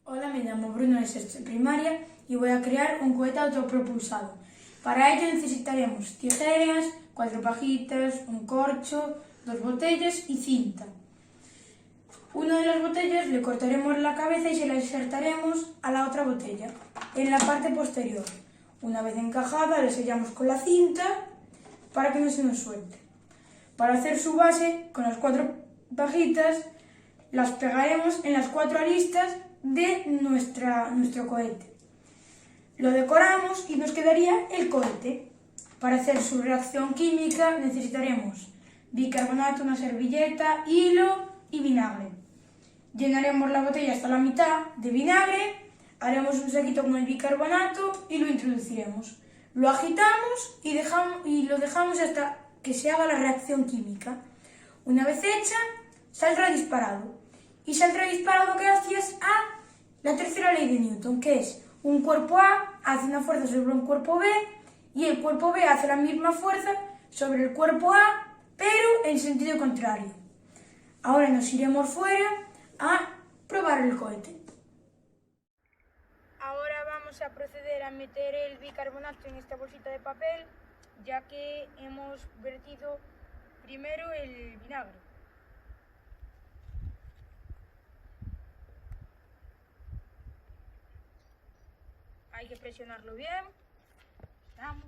Hola, me llamo Bruno de sexto de primaria y voy a crear un cohete autopropulsado. Para ello necesitaremos tijeras, 4 pajitas, un corcho, 2 botellas y cinta. Una de las botellas le cortaremos la cabeza y se la insertaremos a la otra botella, en la parte posterior. Una vez encajada, la sellamos con la cinta para que no se nos suelte. Para hacer su base, con las 4 pajitas, las pegaremos en las 4 aristas de nuestro cohete. Lo decoramos y nos quedaría el cohete. Para hacer su reacción química necesitaremos bicarbonato, una servilleta, hilo y vinagre. Llenaremos la botella hasta la mitad de vinagre, haremos un saquito con el bicarbonato y lo introduciremos. Lo agitamos y lo dejamos hasta que se haga la reacción química. Una vez hecha, saldrá disparado. Y saldrá disparado gracias a la tercera ley de Newton, que es un cuerpo A hace una fuerza sobre un cuerpo B y el cuerpo B hace la misma fuerza sobre el cuerpo A, pero en sentido contrario. Ahora nos iremos fuera a probar el cohete. Ahora vamos a proceder a meter el bicarbonato en esta bolsita de papel, ya que hemos vertido primero el vinagre. Hay que presionarlo bien. Vamos.